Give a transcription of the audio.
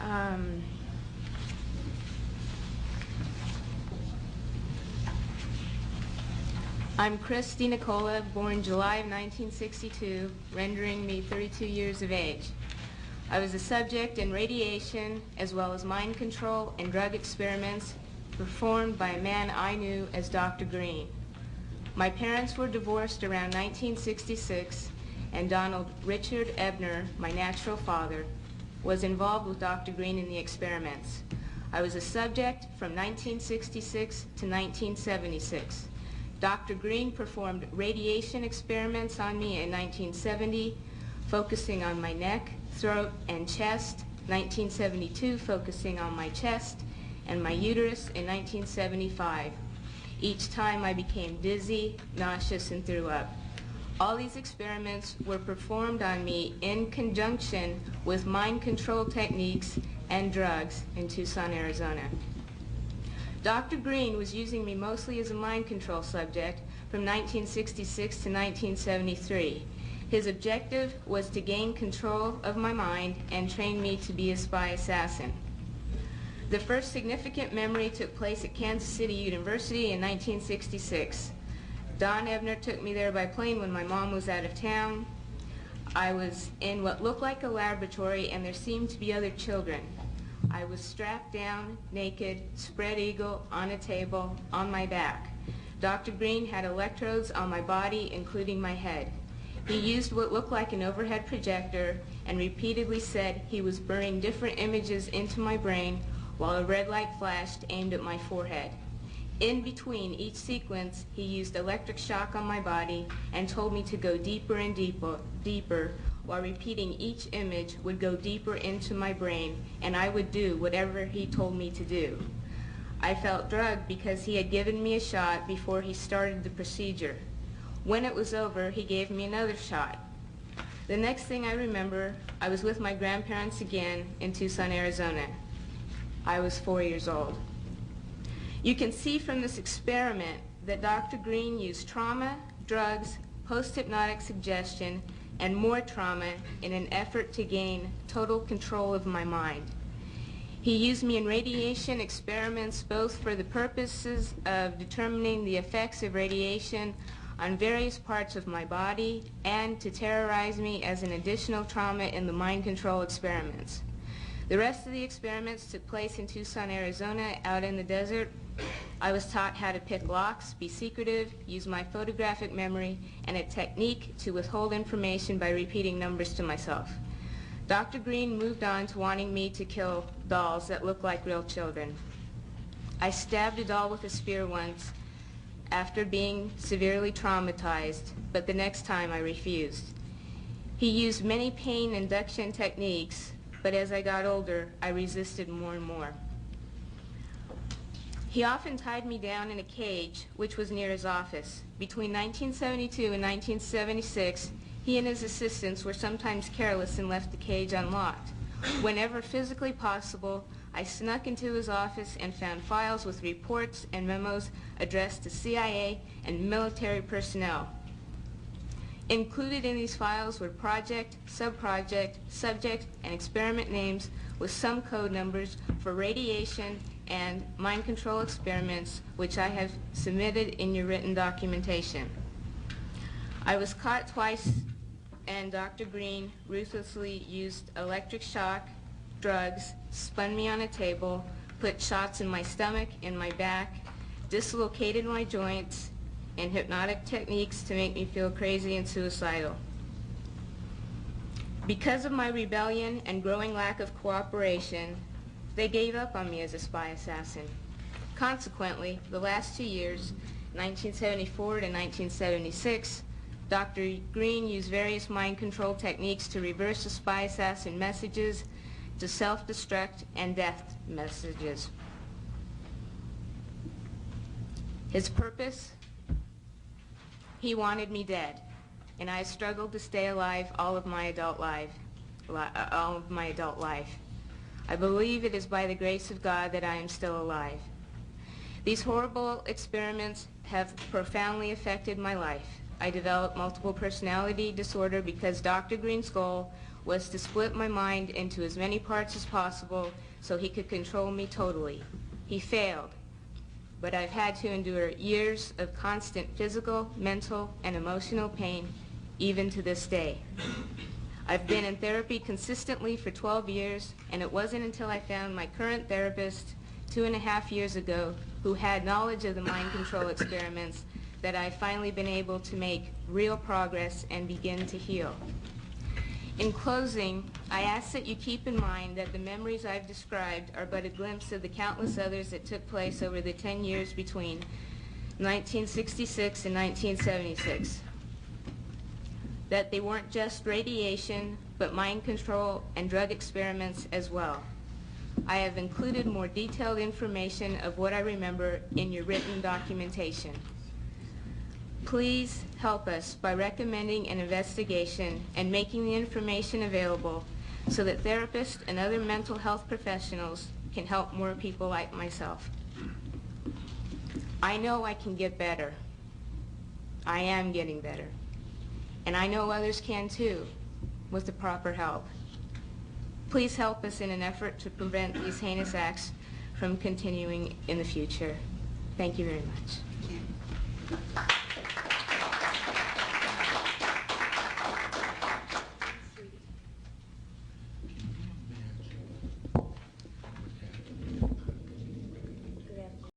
Um, I'm Christy Nicola, born July of 1962, rendering me 32 years of age. I was a subject in radiation as well as mind control and drug experiments performed by a man I knew as Dr. Green. My parents were divorced around 1966, and Donald Richard Ebner, my natural father, was involved with Dr. Green in the experiments. I was a subject from 1966 to 1976. Dr. Green performed radiation experiments on me in 1970, focusing on my neck, throat, and chest, 1972 focusing on my chest and my uterus in 1975. Each time I became dizzy, nauseous, and threw up. All these experiments were performed on me in conjunction with mind control techniques and drugs in Tucson, Arizona. Dr. Green was using me mostly as a mind control subject from 1966 to 1973. His objective was to gain control of my mind and train me to be a spy assassin. The first significant memory took place at Kansas City University in 1966. Don Ebner took me there by plane when my mom was out of town. I was in what looked like a laboratory, and there seemed to be other children. I was strapped down, naked, spread eagle, on a table, on my back. Dr. Green had electrodes on my body, including my head. He used what looked like an overhead projector and repeatedly said he was burning different images into my brain while a red light flashed aimed at my forehead. In between each sequence, he used electric shock on my body and told me to go deeper and deeper, while repeating each image would go deeper into my brain, and I would do whatever he told me to do. I felt drugged because he had given me a shot before he started the procedure. When it was over, he gave me another shot. The next thing I remember, I was with my grandparents again in Tucson, Arizona. I was 4 years old. You can see from this experiment that Dr. Green used trauma, drugs, post-hypnotic suggestion, and more trauma in an effort to gain total control of my mind. He used me in radiation experiments both for the purposes of determining the effects of radiation on various parts of my body and to terrorize me as an additional trauma in the mind control experiments. The rest of the experiments took place in Tucson, Arizona, out in the desert. I was taught how to pick locks, be secretive, use my photographic memory, and a technique to withhold information by repeating numbers to myself. Dr. Green moved on to wanting me to kill dolls that looked like real children. I stabbed a doll with a spear once after being severely traumatized, but the next time I refused. He used many pain induction techniques, but as I got older, I resisted more and more. He often tied me down in a cage, which was near his office. Between 1972 and 1976, he and his assistants were sometimes careless and left the cage unlocked. Whenever physically possible, I snuck into his office and found files with reports and memos addressed to CIA and military personnel. Included in these files were project, subproject, subject, and experiment names with some code numbers for radiation and mind control experiments, which I have submitted in your written documentation. I was caught twice, and Dr. Green ruthlessly used electric shock, drugs, spun me on a table, put shots in my stomach, in my back, dislocated my joints, and hypnotic techniques to make me feel crazy and suicidal. Because of my rebellion and growing lack of cooperation, they gave up on me as a spy assassin. Consequently, the last 2 years, 1974 to 1976, Dr. Green used various mind control techniques to reverse the spy assassin messages to self-destruct and death messages. His purpose? He wanted me dead, and I struggled to stay alive all of my adult life. I believe it is by the grace of God that I am still alive. These horrible experiments have profoundly affected my life. I developed multiple personality disorder because Dr. Green's goal was to split my mind into as many parts as possible so he could control me totally. He failed, but I've had to endure years of constant physical, mental, and emotional pain, even to this day. I've been in therapy consistently for 12 years, and it wasn't until I found my current therapist 2.5 years ago who had knowledge of the mind control experiments that I've finally been able to make real progress and begin to heal. In closing, I ask that you keep in mind that the memories I've described are but a glimpse of the countless others that took place over the 10 years between 1966 and 1976. That they weren't just radiation, but mind control and drug experiments as well. I have included more detailed information of what I remember in your written documentation. Please help us by recommending an investigation and making the information available so that therapists and other mental health professionals can help more people like myself. I know I can get better. I am getting better. And I know others can too, with the proper help. Please help us in an effort to prevent these heinous acts from continuing in the future. Thank you very much. Thank you.